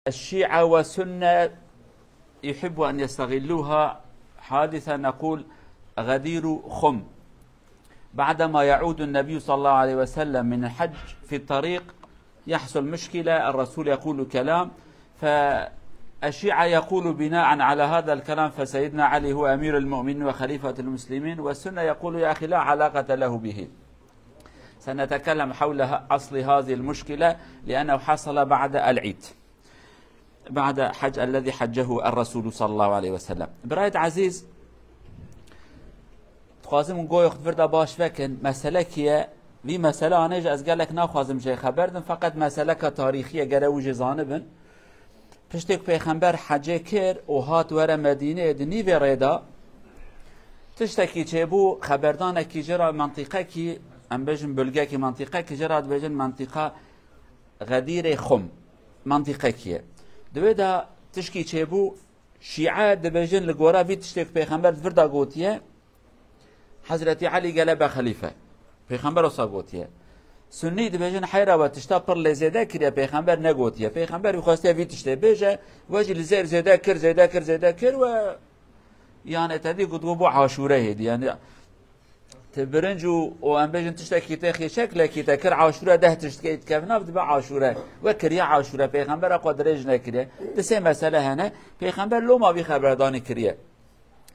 الشيعة والسنة يحب أن يستغلوها حادثة نقول غدير خم. بعدما يعود النبي صلى الله عليه وسلم من الحج في الطريق يحصل مشكلة، الرسول يقول كلام، فالشيعة يقول بناء على هذا الكلام فسيدنا علي هو أمير المؤمنين وخليفة المسلمين، والسنة يقول يا أخي لا علاقة له به. سنتكلم حول أصل هذه المشكلة لأنه حصل بعد العيد، بعد حج الذي حجه الرسول صلى الله عليه وسلم. برايد عزيز خوازم نقول فردا باش فكن مسألة كيه في مسألة أنا إذا أزقلك ناخوازم شيء خبردن فقط مسألة تاريخية جروج زانبن پشتك پیغمبر حجه کر و هات ور مدینه دنی و ریدا تشتکی چه بو خبردان کی جرا منطقه کی ام بجن بلگه کی منطقه کی جرا بجن منطقه غدیر خم منطقه کیه دویدا تشکی چه بو شیعه دبجن لگورا بی تشتک پیغمبر فردا گوتیه حضرت علی گله خلیفه پیغمبر وصا گوتیه سنی دبجن حیرا و تشتا پر لزیده کریه پیغمبر نگوتیه پیغمبر خواسته وی تشته بجه وجه لزیر زیده کر و يعني تدي قد بو عاشوره هدي يعني تبرنجو وان بجن تشتكي تاخي شكله كي تكر عاشوره ده تشتكي كيفنا بدبا عاشوره وكريا عاشوره پیغمبر قدرج نكريه دسه مساله هنا پیغمبر لو ما بي خبردان كريه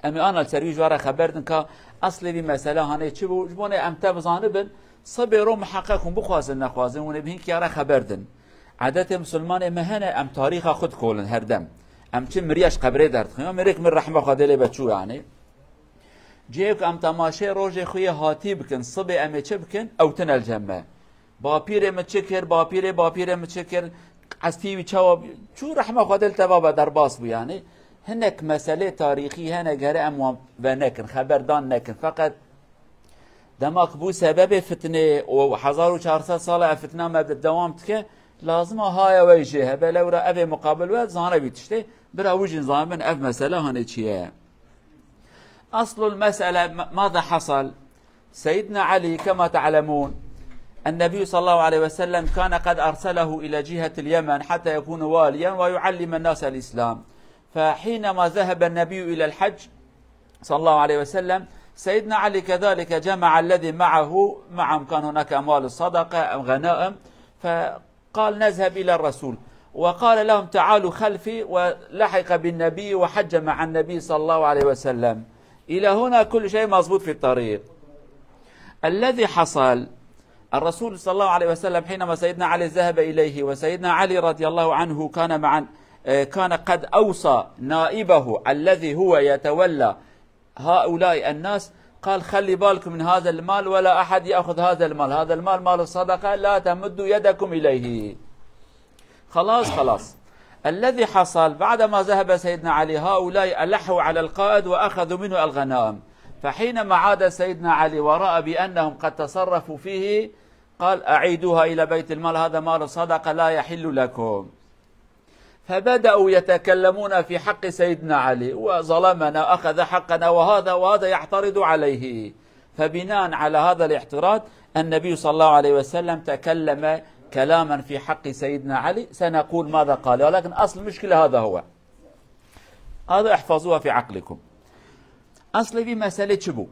اما انا السروي جواره خبردن كا اصلي بي مساله هنا چه بو جبونه امته بزانبن صبروا محققهم بخوازن نخوازن ون بهين كياره خبردن عادت مسلمان مهنه ام تاريخ خود كولن هردم ام چه مریش قبره درد خیام مریک من رحمه خدای بچو یعنی جیک ام تماشه روز خوی هاتی بکن صبح ام چه بکن او تن الجمه با پیر مچکر با پیر مچکر عستی و چو رحمه خدای تبا در باس بو یعنی هنک مسئله تاریخی هنه گره ام و نکن خبردان نکن فقط دماغ بو سبب فتنه و 1400 سال فتنه مبدا دوام تکه لازم هاي وجهه بلورا ابي مقابل وقت زانه بيتشتي برا وجه زامن اف مساله هنا تشيه. اصل المساله ماذا حصل؟ سيدنا علي كما تعلمون النبي صلى الله عليه وسلم كان قد ارسله الى جهه اليمن حتى يكون واليا ويعلم الناس الاسلام، فحينما ذهب النبي الى الحج صلى الله عليه وسلم سيدنا علي كذلك جمع الذي معهم كان هناك اموال الصدقه ام غنائم، قال نذهب إلى الرسول وقال لهم تعالوا خلفي، ولحق بالنبي وحج مع النبي صلى الله عليه وسلم. إلى هنا كل شيء مضبوط في الطريق. الذي حصل الرسول صلى الله عليه وسلم حينما سيدنا علي ذهب إليه وسيدنا علي رضي الله عنه كان قد أوصى نائبه الذي هو يتولى هؤلاء الناس، قال خلي بالكم من هذا المال ولا أحد يأخذ هذا المال، هذا المال مال الصدقة لا تمدوا يدكم إليه. خلاص الذي حصل بعدما ذهب سيدنا علي هؤلاء ألحوا على القائد وأخذوا منه الغنائم، فحينما عاد سيدنا علي ورأى بأنهم قد تصرفوا فيه قال أعيدوها إلى بيت المال، هذا مال الصدقة لا يحل لكم. فبدأوا يتكلمون في حق سيدنا علي وظلمنا أخذ حقنا وهذا يعترض عليه. فبناء على هذا الاعتراض النبي صلى الله عليه وسلم تكلم كلاما في حق سيدنا علي سنقول ماذا قال، ولكن أصل المشكلة هذا هو، هذا احفظوها في عقلكم. أصل في مسألة شبو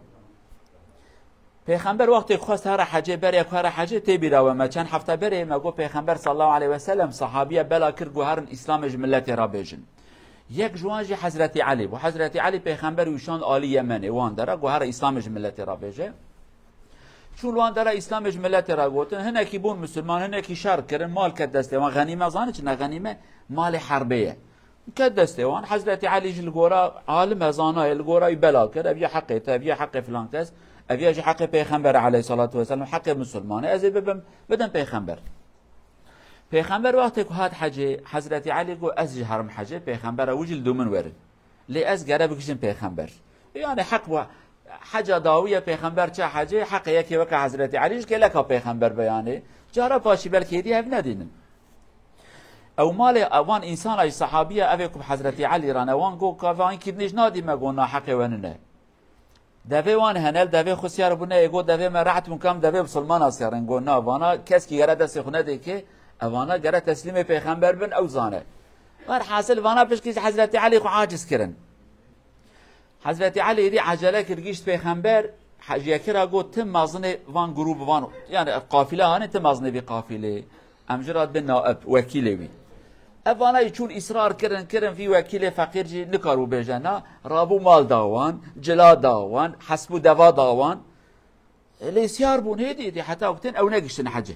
پیغمبر وقتی خواست هر حجه بره هر حجه تبی را و ما چند هفته بره ما گو پیغمبر صلی الله علیه و سلم صحابیه بلا کرد گو هر اسلام ملت را بجن یک جوانج حضرت علی و حضرت علی پیغمبر وشان عالی یمنه وان داره گو هر اسلام ملت را بجه چون وان داره اسلام ملت را گوتن هنه کی بون مسلمان هنه کی شر کردن مال کد دسته وان غنیمه زانه چنه غنیمه مال حربیه کد دسته وان حضرت علی جل گورا عالم زانه الگورا بلا کرد ابي حقه تبي حق فلان کس ابي حق پیغمبر علیه الصلاه و السلام حق مسلمانه از بدن پیغمبر وقتی که هات حجه حضرت علی گو از حرم حجه پیغمبر وجل دومن ورد لی از گره بکشن پیغمبر یعنی حق و حجه داویه پیغمبر چه حجه حق یکی وک حضرت علیش که لک پیغمبر بیانه جارا پاشی بلکه دی هف ندینن او مال اوان انسان ای صحابیه اوکم حضرت علی رانوان گو که وان کدنیش نادی مگونا حق وننه دوی وان هنل دوی خوشیار بونه ایگو دوی من راحت مکم دوی مسلمان اسیارن گو نه وانا کس کی گره دست خونه دی که اوانا گره تسلیم پیغمبر بن او زانه ور حاصل وانا بشكي حضرت علي خو عاجز كرن حضرت علي دي عجله كرگیشت پیغمبر حاجی کرا گفت تم مازنه وان گروه وان یعنی قافله هانه تم مازنه بی قافله امجرات به نائب وکیل وی اوانای چون اصرار کرن فی وکیل فقیر جی نکارو بجنا رابو مال داوان جلا داوان حسبو دوا داوان لیسیار بون هدی حتی وقتن او نگشتن حجه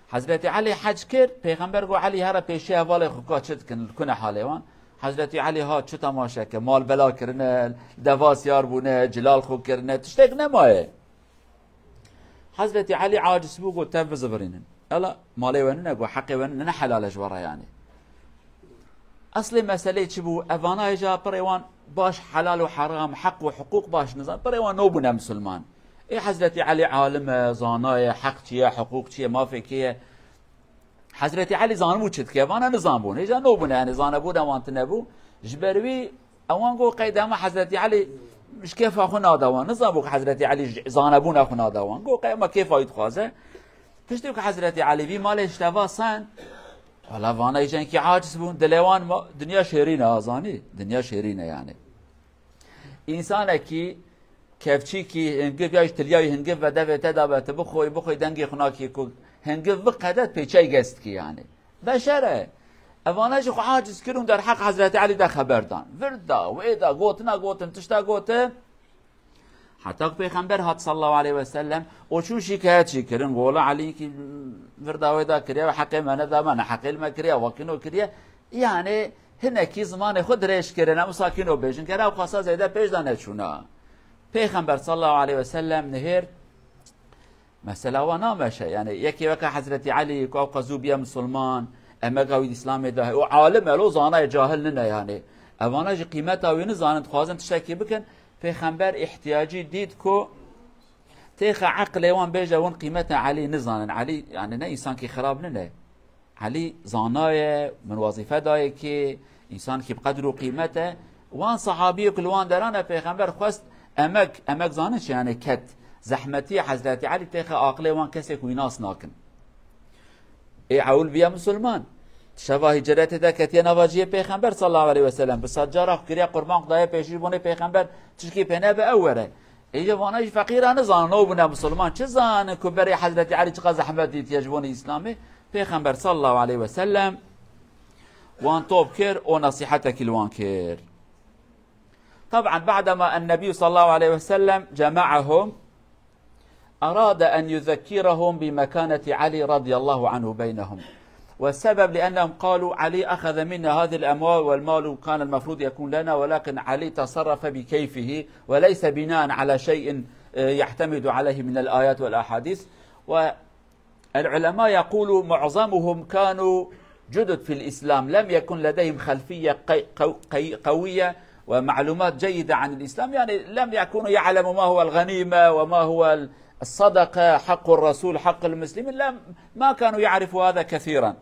حضرت علی حج کرد پیغمبر گو علی هر پیشه حواله خوکا چت کنه حالوان حضرت علی ها چه تماشا که مال بلا کرنه دوا سیار بونه جلال خو کرنه تشتک نمایه حضرت علی عاجز بو گو تف زبرینن الا مالی وننه گو حقی وننه نه حلالش ورا یعنی اصل مسئله چی بو اوانا هجا پریوان باش حلال و حرام حق و حقوق باش نظام پریوان نو بونه مسلمان ای حضرت علی عالم زانای حق چیه حقوق چیه ما فکیه حضرت علی زانمو چت که وانا نظام بون هجا نو بونه یعنی زانه بود وانت نبو جبروی اوان گو قیدما حضرت علی مش كيف اخو نادوان نظام حضرت علی زانبون اخو نادوان گو قیما کیف آید خوازه پشتی که حضرت علی بی مال اشتوا سن حالا وانا ایجان کی عاجز بون دلوان دنیا شیرینه آزانی دنیا شیرینه یعنی انسان کی کفچی کی هنگف یاش تلیای هنگف و دفع تدابت بخوی دنگی خناکی کو هنگف بقدت پیچای گست کی یعنی بشره اواناش خو عاجز کرون در حق حضرت علی ده خبر دان وردا و ایدا گوتن تشتا گوته حتی پیغمبر هات صلی الله علیه و سلم او چو شکایت چی کرن گولا علی کی وردا و ایدا کریا و حق من دا من حق ما کریا و کنو کریا یعنی هنکی زمان خود ریش کرن مساکینو بیشن کرا و خاصا زیده پیش دانه چونا پیغمبر صلی الله علیه و سلم نهر مثلا و نامشه یعنی یکی وقت حضرت علی کو قزوبیا مسلمان اما قوي الاسلام ده وعالم لو زانه جاهل نه يعني اوانه قيمتها وين زانت خوازن تشتكي بكن پیغمبر احتياجي ديد كو تيخ عقل وان بيجا وان قيمتها علي نزانن علي يعني نه انسان كي خراب نه علي زانايه من وظيفه داي كي انسان كي بقدر قيمته وان صحابي كل وان درانه پیغمبر خواست امك زانش يعني كت زحمتي حضرت علي تيخ عقل وان كسك ويناس ناكن اي عول بيا مسلمان شبه هجرت ده کتی نواجی پیغمبر صلی الله علیه و سلم به سجاره کریا قربان خدای پیشی بونه پیغمبر چشکی پنه به اوره ایجا وانای فقیرانه زانو بونه مسلمان چه زان که برای حضرت علی چقدر زحمت دید یجبون اسلامی پیغمبر صلی الله علیه و سلم وان توب کر و نصیحت کلوان کر طبعا بعدما النبي صلى الله عليه وسلم جمعهم أراد أن يذكرهم بمكانة علي رضي الله عنه بينهم والسبب لأنهم قالوا علي أخذ منا هذه الأموال والمال كان المفروض يكون لنا ولكن علي تصرف بكيفه وليس بناء على شيء يعتمد عليه من الآيات والأحاديث والعلماء يقولوا معظمهم كانوا جدد في الإسلام لم يكن لديهم خلفية قوية ومعلومات جيدة عن الإسلام يعني لم يكونوا يعلموا ما هو الغنيمة وما هو الصدقة حق الرسول حق المسلمين ما كانوا يعرفوا هذا كثيرا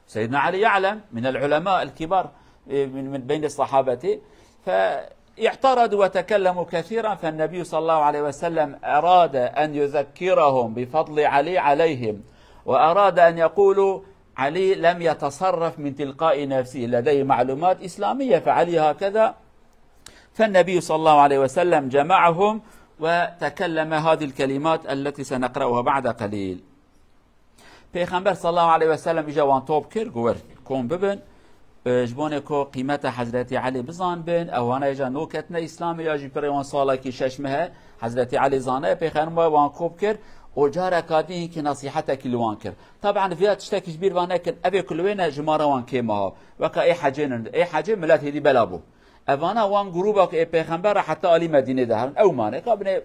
سيدنا علي يعلم من العلماء الكبار من بين الصحابة فاعترضوا وتكلموا كثيرا فالنبي صلى الله عليه وسلم أراد أن يذكرهم بفضل علي عليهم وأراد أن يقولوا علي لم يتصرف من تلقاء نفسه لديه معلومات إسلامية فعلي هكذا فالنبي صلى الله عليه وسلم جمعهم وتكلم هذه الكلمات التي سنقرأها بعد قليل پیغمبر صلى الله عليه وسلم اجا وان توب كر گور كون ببن جبونه كو قيمة حضرت علي بزان بن اوانا اجا نوكتنا اسلامي ياجي پريوان سالا كي ششمه حضرت علي زانه پیغمبر وان كوب كر وجارة كادين كي نصيحته كلوان كر طبعا فيها تشتكي كبير وانا كن ابي كلوين جمارة وان كيما وكا اي حاجين ملات هدي بلابو اوانا وان گروبا که پیغمبر حتی آلی مدینه دهرن او مانه قابل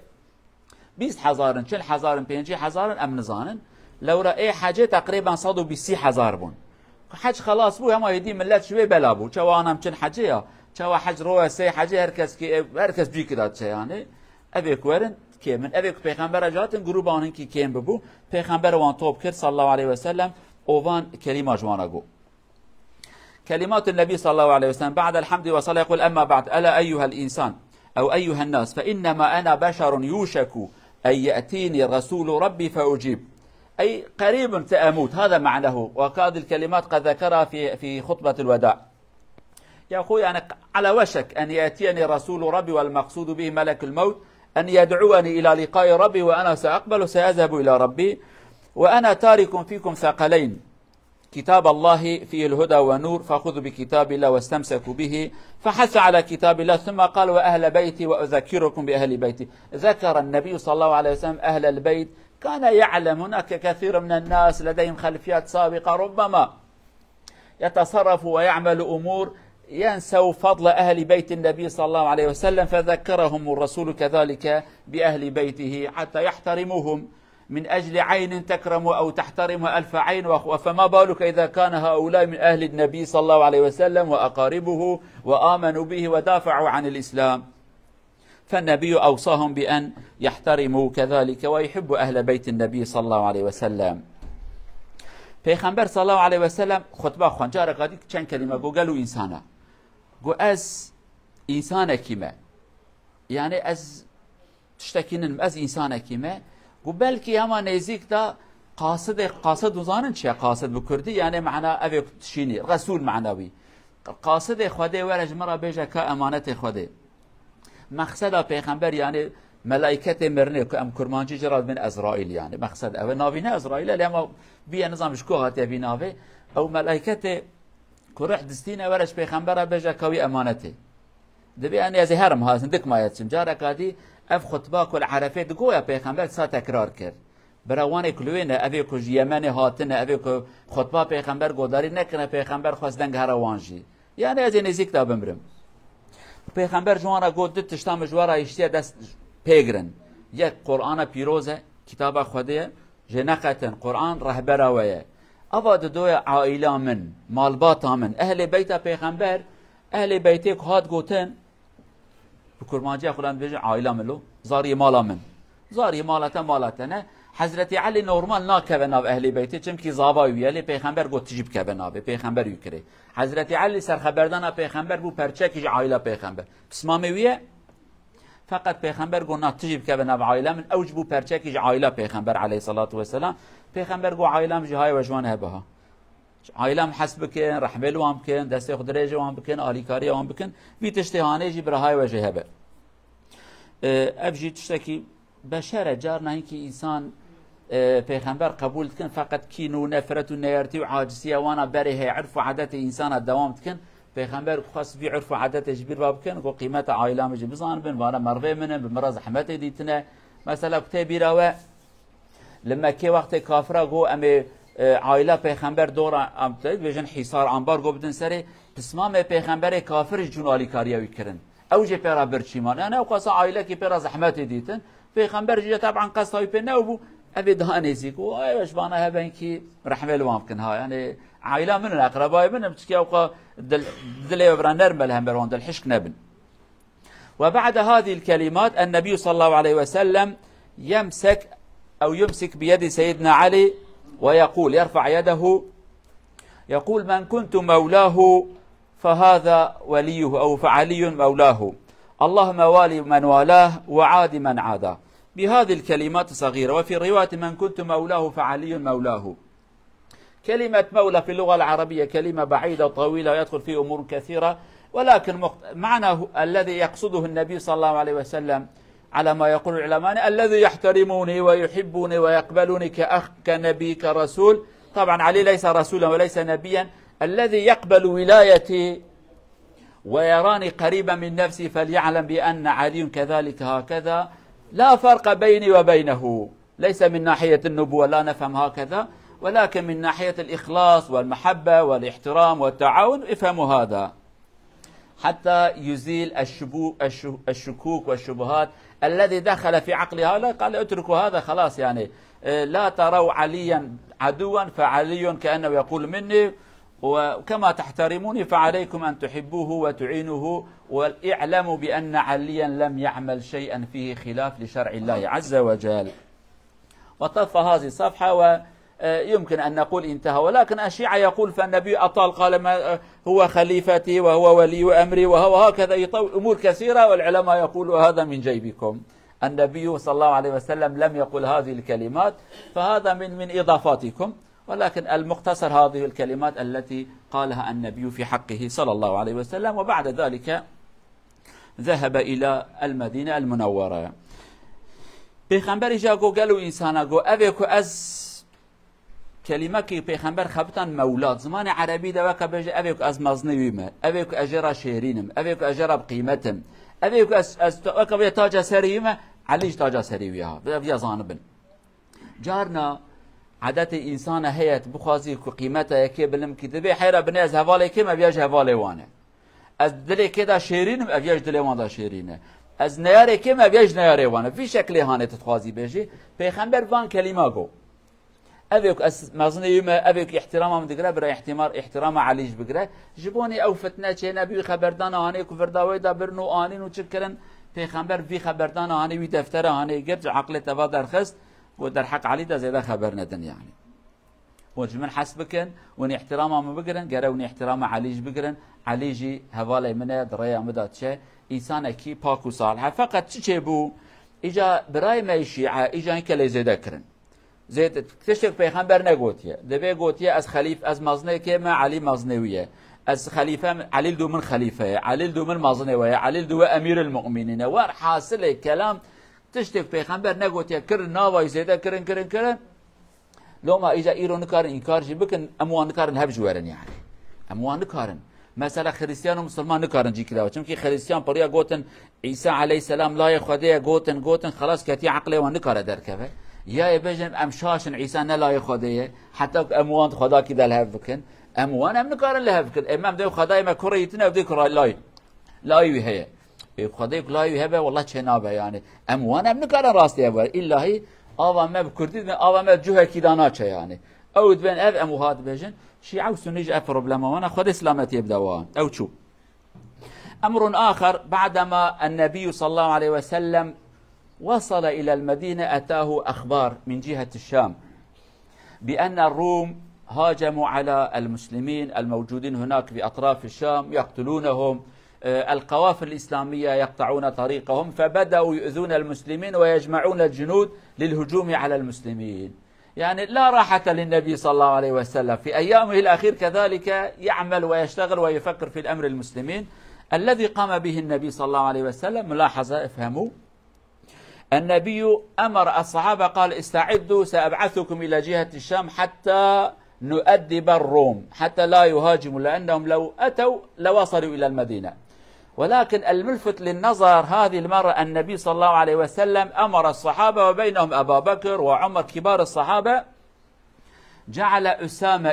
20,000 40,000 50,000 ام نزانن لو رأي حاجه تقريبا 120,000 بون حج خلاص بو هما يدي ملت شوي بلا بو چوا انم چن حجه یا چوا حج رو سه حجه هرکس بی کدات چه یعنی ابي كورن كي من ابي پیغمبر جاتن گروبانن کی کیم بو پیغمبر وان توب كر صلى الله عليه وسلم اوان كلمه جوانا گو كلمات النبي صلى الله عليه وسلم بعد الحمد والصلاة يقول أما بعد ألا أيها الإنسان أو أيها الناس فإنما أنا بشر يوشك أن يأتيني رسول ربي فأجيب أي قريب سأموت، هذا معناه. وهذه الكلمات قد ذكرها في خطبة الوداع. يقول يعني على وشك أن يأتيني رسول ربي، والمقصود به ملك الموت، أن يدعوني إلى لقاء ربي، وأنا سأقبل وسأذهب إلى ربي، وأنا تارك فيكم ثقلين، كتاب الله فيه الهدى والنور، فخذوا بكتاب الله واستمسكوا به. فحث على كتاب الله، ثم قال وأهل بيتي وأذكركم بأهل بيتي. ذكر النبي صلى الله عليه وسلم أهل البيت. كان يعلم هناك كثير من الناس لديهم خلفيات سابقة ربما يتصرفوا ويعملوا أمور ينسوا فضل أهل بيت النبي صلى الله عليه وسلم، فذكرهم الرسول كذلك بأهل بيته حتى يحترموهم، من أجل عين تكرم أو تحترم ألف عين، فما بالك إذا كان هؤلاء من أهل النبي صلى الله عليه وسلم وأقاربه وآمنوا به ودافعوا عن الإسلام. فالنبي أوصاهم بأن يحترموا كذلك ويحبوا أهل بيت النبي صلى الله عليه وسلم. پیغمبر صلى الله عليه وسلم خطبه خوانجار قادی چند کلمه گو گلو انسانه گو از انسانه کیمه، یعنی از تشتکینن از انسانه کیمه گو بلکی اما نزیک دا قاصد وزانن چیه قاصد بکردی، یعنی معنا اوی تشینی رسول معنوی قاصد خوده ورج مرا بیجه که امانت خوده. مقصد پیغمبر یعنی ملائکت مرنه که ام کرمانجی جراد من ازرائیل، يعني مقصد او ناوینه ازرائیل لما بیا نظامش که هاتی بی ناوی او ملائکت كرح دستينا ورش پیغمبر بجا كوي امانته دبي ان يزي هرم هاز ندك ما يتسم جارك هادي اف خطبه كل عرفه دغو يا پیغمبر سا تکرار کرد بروان کلوینه اوی کو یمن هاتنه اوی کو خطبه پیغمبر گوداری نکنه پیغمبر خواست دنگ هروانجی یعنی از نزیک تا بمرم پیغمبر جوانا گود تشتام جوارا اشتیا دست پیگرن یک قرآن پیروزه کتاب خوده جنقتن قرآن رهبرویه اواد دوی عائله من مالباتا من اهل بیت پیغمبر اهل بیت هات گوتن بکرمانجی خودن بيجي عائله ملو زاری مالا من زاری مالته مالتنه حضرت علی نورمال ناکه ناو اهل بیت چمکی زاوایه لی پیغمبر گوت تجیب که ناو پیغمبر یکره حضرت علی سر خبردان پیغمبر بو پرچکی عائله پیغمبر بسمامیه فقط پیغمبر گو ناتجیب که ناو عائله من اوج بو پرچکی عائله پیغمبر علیه الصلاه و السلام پیغمبر گو عائله جهای وجوان هبها عائله حسب بکن رحمل وام بکن دست خود درجه وام بکن آلیکاری وام بکن وی تشتهانه جی برهای وجه هبه ابجی تشتکی بشر جار نه که انسان پیغمبر قبول کن فقط کینو نفرت و نیرتی و عاجزی وانا بره عرف و عادت انسان دوام کن پیغمبر خاص بی عرف و عادت جبیر باب کن و قیمت عائله مج بزان بن وانا مروه منه بمراز رحمت دیتنه مثلا کتابی راوه لما کی وقت کافرا گو ام عائله پیغمبر دور ام بجن حصار انبار گو بدن سری بسمام پیغمبر کافر جونالی کاریوی کرن اوج پیرا برچیمان انا وقاس عائله کی پیرا زحمت دیتن پیغمبر جه طبعا قصای په نو ابي دهانيزيك وايش بانا هبن كي رحمه الله ممكن ها يعني عائله من الاقرباء من بتشكي اوقا دل برانر ملهم برون دل حشك نبن. وبعد هذه الكلمات النبي صلى الله عليه وسلم يمسك بيد سيدنا علي ويقول يرفع يده يقول من كنت مولاه فهذا وليه أو فعلي مولاه اللهم والي من والاه وعاد من عاداه بهذه الكلمات الصغيرة. وفي رواية من كنت مولاه فعلي مولاه. كلمة مولى في اللغة العربية كلمة بعيدة وطويلة ويدخل فيه أمور كثيرة ولكن معنى الذي يقصده النبي صلى الله عليه وسلم على ما يقول العلماء الذي يحترموني ويحبوني ويقبلني كأخ كنبي كرسول. طبعا علي ليس رسولا وليس نبيا. الذي يقبل ولايتي ويراني قريبا من نفسي فليعلم بأن علي كذلك هكذا لا فرق بيني وبينه ليس من ناحية النبوة لا نفهم هكذا ولكن من ناحية الإخلاص والمحبة والاحترام والتعاون افهموا هذا حتى يزيل الشكوك والشبهات الذي دخل في عقل هؤلاء قال اتركوا هذا خلاص يعني لا تروا عليا عدوا فعلي كأنه يقول مني وكما تحترموني فعليكم أن تحبوه وتعينوه واعلموا بأن عليا لم يعمل شيئا فيه خلاف لشرع الله عز وجل. وطف هذه الصفحة ويمكن أن نقول انتهى ولكن الشيعة يقول فالنبي أطال قال ما هو خليفتي وهو ولي أمري وهو هكذا يطول أمور كثيرة والعلماء يقولوا هذا من جيبكم النبي صلى الله عليه وسلم لم يقل هذه الكلمات، فهذا من إضافاتكم، ولكن المختصر هذه الكلمات التي قالها النبي في حقه صلى الله عليه وسلم. وبعد ذلك ذهب إلى المدينة المنورة. پیغمبر جا گو گلو انسانا گو اوه که از کلمه که پیغمبر خبتان مولاد زمان عربی ده وکا بجه اوه که از مزنویمه، اوه که اجرا شهرینم، اوه که اجرا بقیمتم، اوه که از وکا بجه تاج سریومه، علیش تاج سریویه ها بجه زانبن. جارنا عادت انسان هیت بخوازی که قیمته یکی بلم که دبی حیره بنی از حواله که مبیاج حواله وانه، از دلی که دا شهرینم ابیاج دلی وان دا شهرینه، از نیاره که مبیاج نیاره وانه. فی شکلی هانه تتخوازی بجی پیغمبر وان کلمه گو اوه که از مزنیومه، اوه که احترامم دگره برای احترام علیش بگره. جبونی او فتنه چه نبی خبردان آنه که فرداوی دا برنو آنین و چه کرن پیغمبر وی خبردان آنه وی دفتر آنه گرج عقل توا درخست و در حق علی دا زیده خبر ندن یعنی. وجمن حسب بکن ونی احترامم بگرن گره ونی احترام علیش بگرن. علیجی حواله منه درای آمداد چه انسان کی پاک و صالح. فقط چه بو ایجا برای ما شیعه ایجا این کلی زیده کرن. زید تشتک پیغمبر نگوتیه دبی گوتیه از خلیف از مزنه که ما علی مزنویه، از خلیفه علی دو من خلیفه، علی دو من مزنویه، علی دو امیر المؤمنین. ور حاصل کلام تشتک پیغمبر نگوتیه کرن ناوای زیده کرن لو ما ایجا ایرو نکارن انکار جی بکن اموان نکارن هب جوارن یعنی اموان نکارن. مثلا خریستیان و مسلمان نکارن جی کلاوه چون که خریستیان پریا گوتن عیسی علیه السلام لای خوده گوتن خلاص کتی عقله و نکاره درکبه یا بجن امشاشن عیسی نلای خوده حتی اموان خدا کی دل هف بکن اموان هم نکارن له بکن امام دو خدای ما کریتنه و دی کرای لای هه خدای لای هه والله چه نابه یعنی اموان هم نکارن راستی ابر الهی آوا ما بکردید آوا ما جوه کی دانا چه یعنی او بین اف اموهات بجن شيعة وسنيج أفروبلما وانا خد إسلامتي يبدأوا أو شو. أمر آخر بعدما النبي صلى الله عليه وسلم وصل إلى المدينة أتاه أخبار من جهة الشام بأن الروم هاجموا على المسلمين الموجودين هناك في أطراف الشام يقتلونهم، القوافل الإسلامية يقطعون طريقهم، فبدأوا يؤذون المسلمين ويجمعون الجنود للهجوم على المسلمين. يعني لا راحة للنبي صلى الله عليه وسلم في أيامه الأخير كذلك يعمل ويشتغل ويفكر في الأمر المسلمين. الذي قام به النبي صلى الله عليه وسلم ملاحظة افهموا، النبي أمر الصحابة قال استعدوا سأبعثكم إلى جهة الشام حتى نؤدب الروم حتى لا يهاجموا لأنهم لو أتوا لوصلوا إلى المدينة. ولكن الملفت للنظر هذه المرة النبي صلى الله عليه وسلم أمر الصحابة وبينهم أبا بكر وعمر كبار الصحابة، جعل أسامة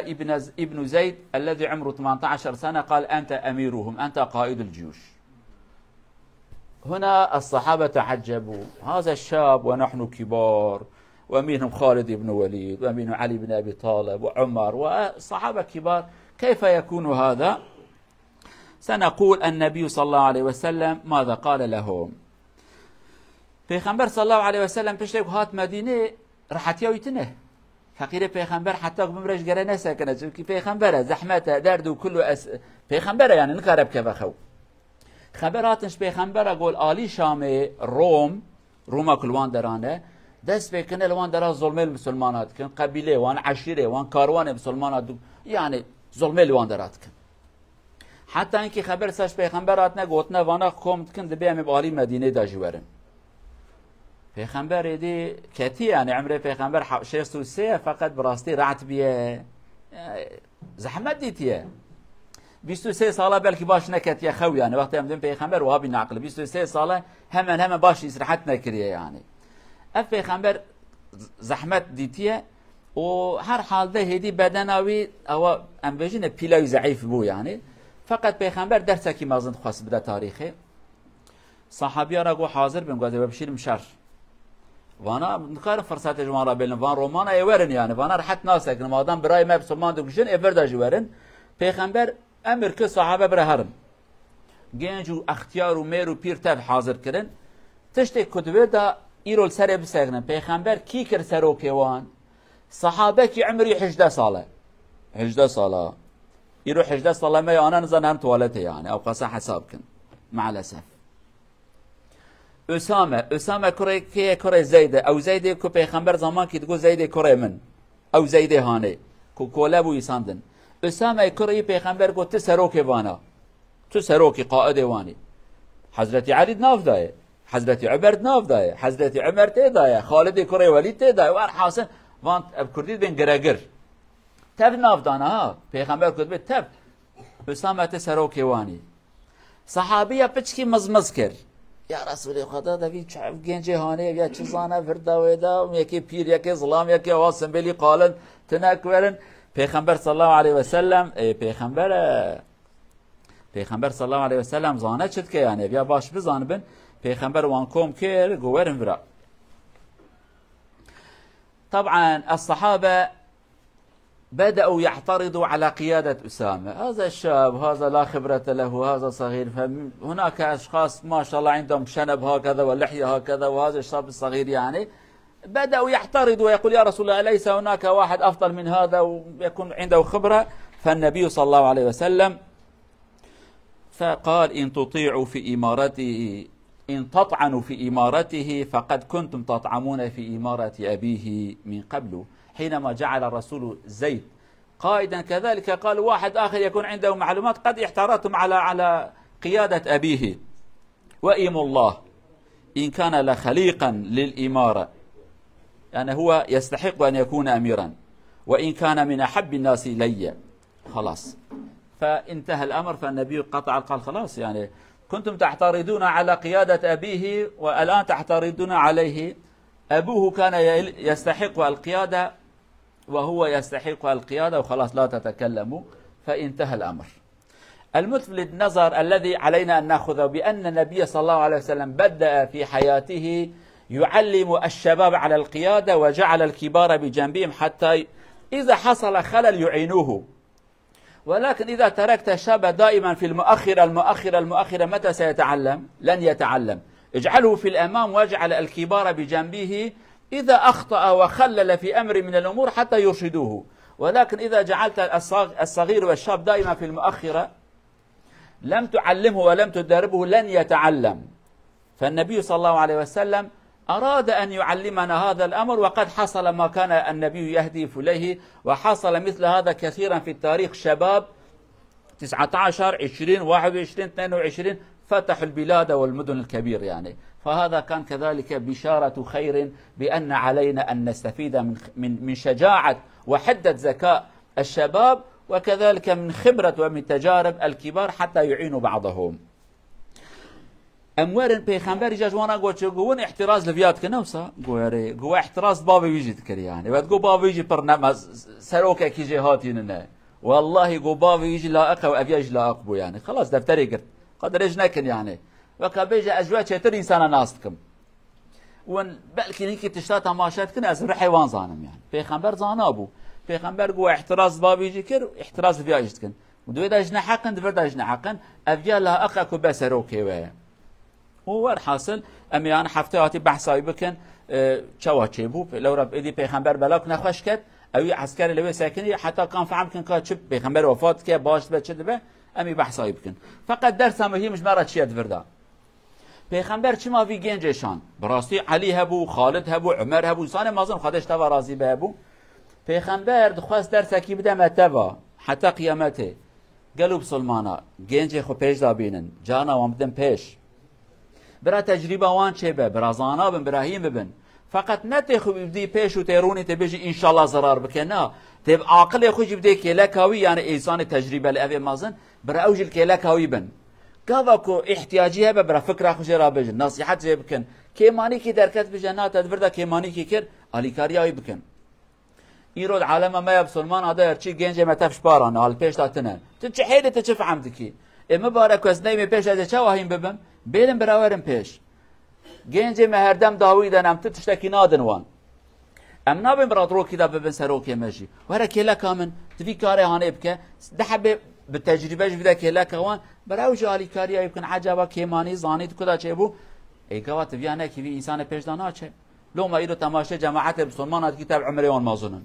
ابن زيد الذي عمره 18 سنة قال أنت أميرهم أنت قائد الجيوش. هنا الصحابة تعجبوا، هذا الشاب ونحن كبار، ومنهم خالد بن وليد ومنهم علي بن أبي طالب وعمر وصحابة كبار، كيف يكون هذا؟ سنقول النبي صلى الله عليه وسلم ماذا قال لهم. پیغمبر صلى الله عليه وسلم پشتک هات مدینه راحتی ویتنه فقیر پیغمبر حتی بمرش گره نسکنه چون که پیغمبر زحمت درد و کل پیغمبر یعنی نکارب که بخو خبراتش پیغمبر قول آلی شام روما کلوان درانه دست بکنه لوان درا ظلم المسلمانات کن قبیله وان عشیره وان کاروان مسلمانات یعنی ظلم لوان درات کن حتی اینکه خبر ساش پیغمبرات نگوتنه وانا قومت کن دبیم بالی مدینه داجورن. پیغمبر دی کتی یعنی عمر پیغمبر 63 فقط براستی رعت بیه زحمت دیتیه 23 ساله بلکه باش نکتیه خو یعنی وقتی هم دیم پیغمبر وهابی نقل 23 ساله همه باش استراحت نکریه یعنی اف پیغمبر زحمت دیتیه و هر حال ده هدی بدناوی او ام بجین پیلای ضعیف بو یعنی فقط پیغمبر درسه کی مازن خاص بده تاریخه صحابیان را گو حاضر بیم گوزه بشیرم شر وانا نکار فرصت جوان را بلن وان رومان ایورن یعنی وانا راحت ناسکن مادام برای ما مسلمان دوگشن ایور دا جوارن پیغمبر امر که صحابه بره هرم گنج و اختیار و میر و پیر تب حاضر کرن تشتی کتبه دا ایرول سر بسگنن پیغمبر کی کر سروکی وان صحابه کی عمری 18 ساله ایرو 18 ساله ما انا نزن هم توالته يعني او قصه حساب کن مع الاسف اسامه كره كي كره زيده او زيده كو پیغمبر زمان کی تقول زيده كره من او زيده هانه كو كولابو يساندن اسامه كره پیغمبر کو تسروك وانا تسروك قائد واني حضرت علي ناف دايه حضرت عمر ناف دايه حضرت عمر تي دايه خالد كره وليد تي دايه وار حسن وان كردي بن گرگر تب ناف دانا ها پیغمبر کو تب اسامه تسروك واني صحابيه بچکی مزمز کرد یا رسول خدا دوی گنج هانه یا چیزانه فرداویدا یکی پیر یکی ظلام یکی واسم بلی قالن تنکورن پیغمبر صلی الله علیه و سلم پیغمبر صلی الله علیه و سلم زانه چت که یعنی بیا باش بزان بن پیغمبر وان کوم کر گورن فرا طبعا الصحابه بدأوا يعترضوا على قيادة أسامة هذا الشاب هذا لا خبرة له هذا صغير فهناك أشخاص ما شاء الله عندهم شنب هكذا واللحية هكذا وهذا الشاب الصغير يعني بدأوا يعترضوا ويقول يا رسول الله أليس هناك واحد أفضل من هذا ويكون عنده خبرة فالنبي صلى الله عليه وسلم فقال إن تطيعوا في إمارته إن تطعنوا في إمارته فقد كنتم تطعمون في إمارة أبيه من قبل حينما جعل الرسول زيد قائدا كذلك قال واحد آخر يكون عنده معلومات قد احترتم على قيادة أبيه وإيم الله إن كان لخليقا للإمارة يعني هو يستحق أن يكون أميرا وإن كان من أحب الناس إلي خلاص فانتهى الأمر فالنبي قطع قال خلاص يعني كنتم تعترضون على قيادة أبيه والآن تعترضون عليه أبوه كان يستحق القيادة وهو يستحق القيادة وخلاص لا تتكلموا فانتهى الأمر. الملفت النظر الذي علينا أن نأخذه بأن النبي صلى الله عليه وسلم بدأ في حياته يعلم الشباب على القيادة وجعل الكبار بجنبهم حتى إذا حصل خلل يعينوه ولكن إذا تركت الشاب دائما في المؤخرة متى سيتعلم؟ لن يتعلم. اجعله في الأمام واجعل الكبار بجنبه إذا أخطأ وخلل في أمر من الأمور حتى يرشدوه ولكن إذا جعلت الصغير والشاب دائما في المؤخرة لم تعلمه ولم تدربه لن يتعلم. فالنبي صلى الله عليه وسلم أراد أن يعلمنا هذا الأمر وقد حصل ما كان النبي يهدف إليه وحصل مثل هذا كثيرا في التاريخ شباب 19 20 21 22 فتحوا البلاد والمدن الكبير يعني فهذا كان كذلك بشارة خير بأن علينا أن نستفيد من شجاعة وحدة ذكاء الشباب وكذلك من خبرة ومن تجارب الكبار حتى يعينوا بعضهم. امورن پیغمبر جوانه گوچگون احتراز لویات کنوسا گوره گو احتراز بابی ویجید کری يعني بعد گو بابی ویجی پر نماز سروک کی جهاتین نه والله گو بابی ویجی لائق و ابیج لائق بو يعني خلاص دفتری کرد قدرش نکن يعني وكبيجا اجوا چتر انسان ناستكم ون بلكي نيكي تشتا تماشات كن از حيوان زانم يعني پیغمبر زانا ابو پیغمبر گو احتراز بابی جی کر احتراز ویاجید کن ودو داجنا حقن دفر داجنا حقن ابيا لائق کو بسروکی و هو الحاصل امی انا حفتهاتی بحثایی بکن چواچه بو لو رب ایدی پیغمبر بلاک نخوش کرد اوی عسکر لوی ساکنی حتی کان فهم کن که چه پیغمبر وفات که باش به چه دبه امی بحثایی بکن فقط درس مهم مش مرا چیت وردا پیغمبر چی ما وی گنجشان براستی علی هبو خالد هبو عمر هبو انسان مازن خودش تا راضی به هبو پیغمبر خواست درس کی بده متوا حتی قیامته قالوا بسلمانا گنج خو پیش دا بینن جانا وام بدن پیش برا تجربه وان چه به برازانا بن ابراهیم ببن فقط نتخو بدي پیش و تيروني تبيجي ان شاء الله ضرر بكنا تب عاقل خوش بدي كلاكاوي يعني انسان تجربه لابي مازن برا اوج الكلاكاوي بن كافاكو احتياجيه برا فكره خوش را بجن نصيحت زي بكن كيماني كي دركت بجنات تدبردا كيماني كي كر علي كارياوي بكن يرود عالم ما يبسلمان هذا چي گنج متفش باران حال پیش داتنه تچ حيله تچ فهمتكي مبارك از نيمه پیش از چواهين ببم بيلم براورم پیش گنج مهردم داویدن ام تشتکی نادن وان ام نابم برات رو كده ببن سروك ماشي ورا كلا كامن تفي كاري هاني بك دحب بالتجربه جدا كلا كوان براو جالي كاري يمكن عجبا كيماني زانيت كدا چبو اي كوات بيانه كي انسان پیش دانا چه لو ما يرو تماشا جماعت مسلمانات كتاب عمريان مازنن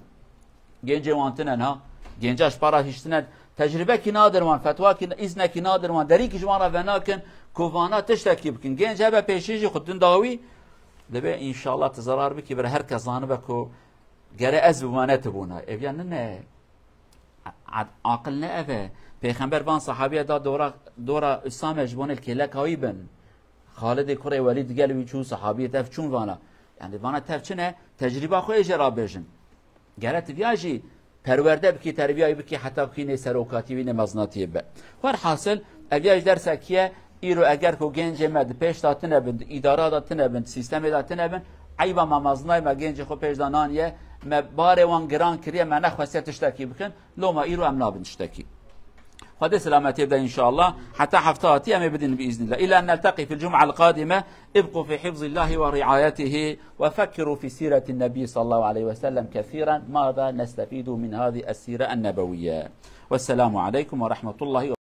گنج وانتنن ها گنجاش برا هشتنه تجربه کی نادر وان فتوا کی اذن کی نادر وان دری کی جوان وناکن کووانا تشتکی بکن گنج هبه پیشیجی خودتون داوی لبه ان شاء الله تزرار بکی بر هر کزانه بکو گره از بمانه بونه اویان نه عقل نه اوه پیغمبر بان صحابیه دا دورا اسامه جبون الکلک هایی بن خالد کره ولید گلوی چون صحابیه تف چون وانا یعنی وانا تف چنه تجربه خو اجرا بجن گره تبیاجی پرورده بکی تربیه بکی حتی بکی نه سروکاتی و نه مزناتی به هر حاصل اویاج درس کیه ایرو اگر کو گنج مد پیش داتنه بند اداره داتنه بند سیستم داتنه بند عیبا ما مزنای ما گنج خو پیش دانانیه ما بار وان گران کریه ما نخواست تشتکی بکن لو ما ایرو امنا بنشتکی خد سلامتي يبدأ إن شاء الله حتى حفتاتي أم بدن بإذن الله إلى أن نلتقي في الجمعة القادمة ابقوا في حفظ الله ورعايته وفكروا في سيرة النبي صلى الله عليه وسلم كثيرا ماذا نستفيد من هذه السيرة النبوية والسلام عليكم ورحمة الله